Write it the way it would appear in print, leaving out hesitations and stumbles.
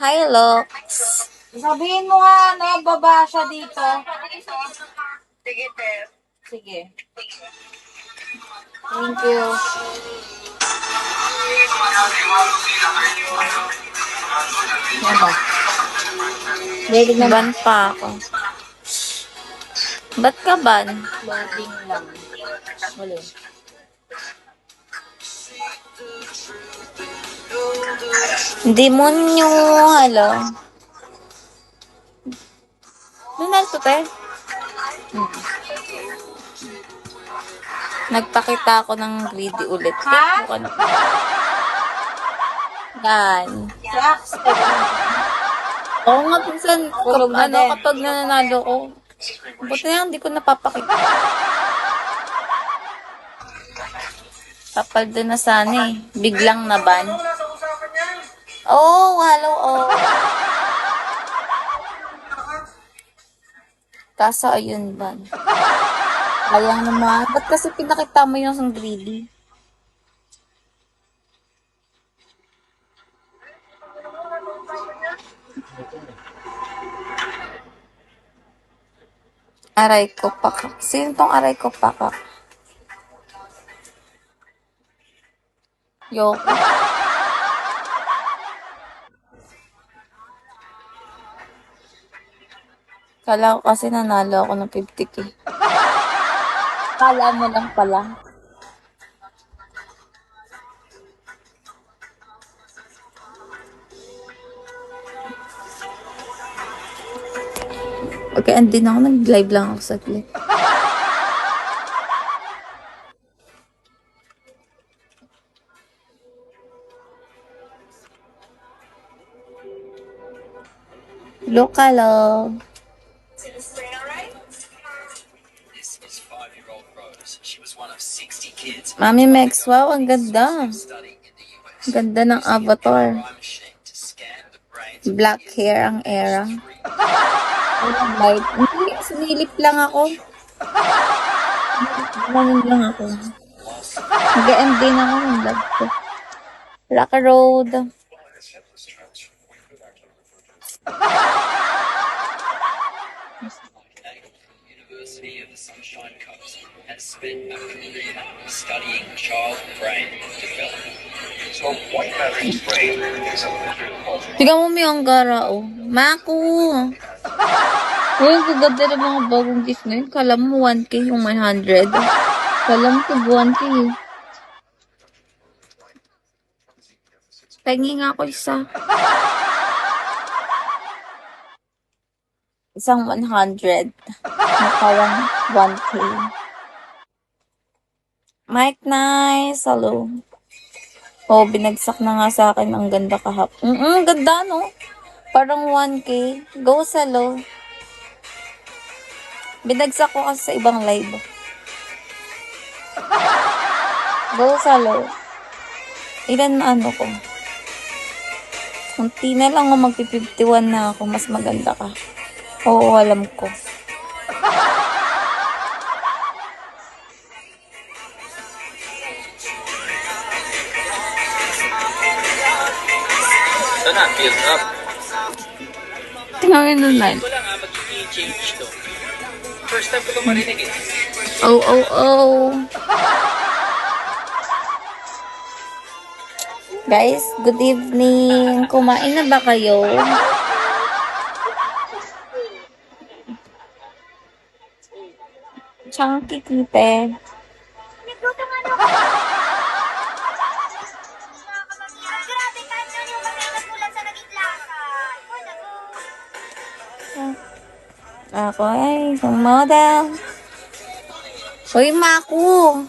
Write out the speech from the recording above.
Hi, Lux. Sabihin mo nga na baba siya dito. Sige, Ter. Sige. Thank you. Yan ba? Ready na Ban pa ako. Ba't ka ban? loading lang. Wala. Demonyo, hello. Lunalto, te. Nagpakita ako ng greedy ulit. Ha? Bukan. Yan. Shucks. Oo nga, pinsan, Tulog na din. kapag nananalo ko, buti na hindi ko napapakita. Kapal doon na sana eh. Biglang naban. Oh, hello, oh. Kaso ayun ban. Sayang naman. Ba't kasi pinakita mo yung sang greedy? Aray ko pakak. Sino tong aray ko pakak? Yoko. Kala ko kasi nanalo ako ng 50k. Kala mo lang pala. Okay, andin ako. Nag-live lang ako saglit. Lokalo. This is 5-year-old Rose. She was one of 60 kids Mami Mex, wow, ang ganda. studying in the US. Ganda ng avatar. MRI machine to scan the brains of Black hair ang era. Walang light. Hindi, sinilip lang ako. Ganun lang ako. Nag-end din ako ng vlog ko. Rock Road. University of the Sunshine Coast and spent a career studying child brain development. So white matter's brain is a measure of Tignan mo may Anggara, oh. Maku! Uy, ang gaganda ng mga bagong gift ngayon. Kala mo 1K yung 100. Kala mo tig 1K eh. Pahingi nga ako isa. Isang 100. Na parang 1K. Mike Nice, hello. Oh, binagsak na nga sa akin. Ang ganda kahapon. Ganda, no? Parang 1K. Go sa low. Binagsak ko kasi sa ibang live. Go sa low. Ilan na ano ko? Kunti na lang o magpi-51 na ako. Mas maganda ka. Oo, alam ko. Ito na, build up. Tingnan mo nun. Ito lang magiging change to. First time ko ito marinig eh. Oh. Guys, good evening. Kumain na ba kayo? Chunky kite. Ako ay isang model. Uy, Maku!